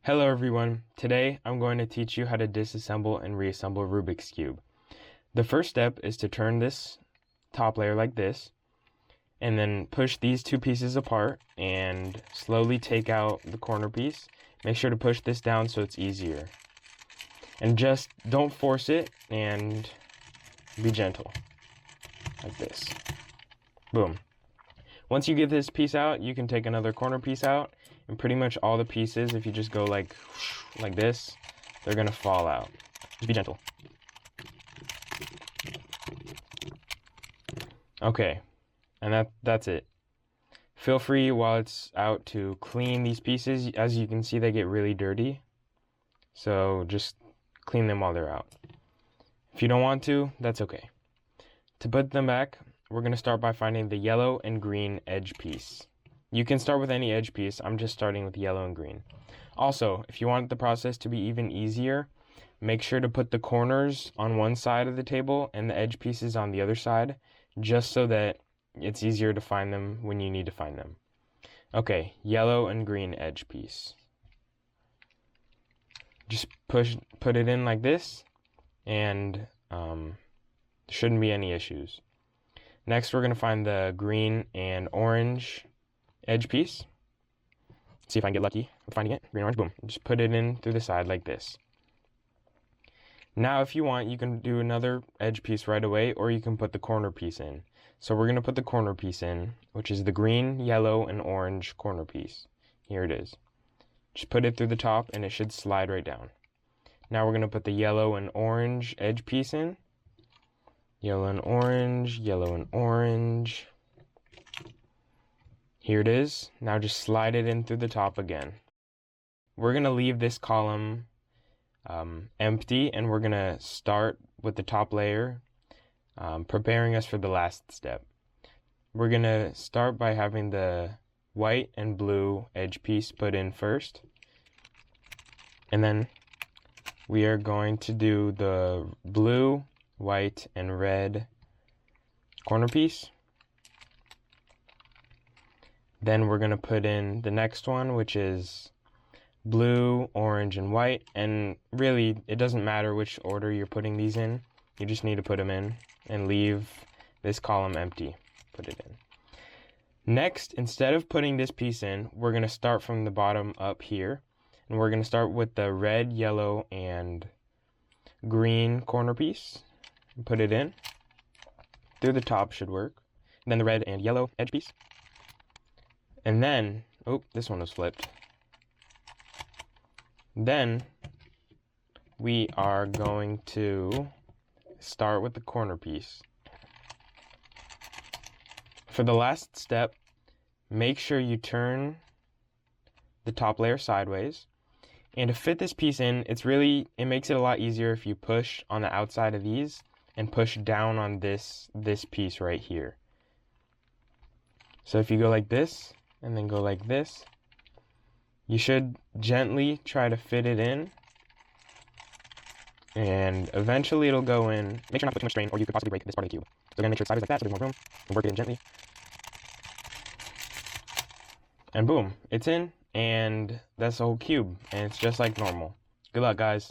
Hello everyone, today I'm going to teach you how to disassemble and reassemble Rubik's Cube. The first step is to turn this top layer like this, and then push these two pieces apart and slowly take out the corner piece. Make sure to push this down so it's easier. And just don't force it and be gentle, like this. Boom. Once you get this piece out, you can take another corner piece out, and pretty much all the pieces, if you just go like this, they're gonna fall out. Just be gentle. Okay, and that's it. Feel free while it's out to clean these pieces. As you can see, they get really dirty, so just clean them while they're out. If you don't want to, that's okay. To put them back, we're going to start by finding the yellow and green edge piece. You can start with any edge piece. I'm just starting with yellow and green. Also, if you want the process to be even easier, make sure to put the corners on one side of the table and the edge pieces on the other side, just so that it's easier to find them when you need to find them. Okay, yellow and green edge piece. Just put it in like this, and shouldn't be any issues. Next, we're going to find the green and orange edge piece. See if I can get lucky with finding it. Green, orange, boom. Just put it in through the side like this. Now, if you want, you can do another edge piece right away, or you can put the corner piece in. So we're going to put the corner piece in, which is the green, yellow, and orange corner piece. Here it is. Just put it through the top, and it should slide right down. Now we're going to put the yellow and orange edge piece in. Yellow and orange, yellow and orange. Here it is. Now just slide it in through the top again. We're going to leave this column empty, and we're going to start with the top layer, preparing us for the last step. We're going to start by having the white and blue edge piece put in first, and then we are going to do the blue, white, and red corner piece. Then we're going to put in the next one, which is blue, orange, and white. And really, it doesn't matter which order you're putting these in. You just need to put them in and leave this column empty. Put it in. Next, instead of putting this piece in, we're going to start from the bottom up here. And we're going to start with the red, yellow, and green corner piece. Put it in. Through the top should work. And then the red and yellow edge piece. And then, oh, this one was flipped. Then we are going to start with the corner piece. For the last step, make sure you turn the top layer sideways. And to fit this piece in, it makes it a lot easier if you push on the outside of these and push down on this piece right here. So if you go like this, and then go like this, you should gently try to fit it in, and eventually it'll go in. Make sure not to put too much strain, or you could possibly break this part of the cube. So again, make sure it's sideways like that so there's more room, and work it in gently. And boom, it's in, and that's the whole cube, and it's just like normal. Good luck, guys.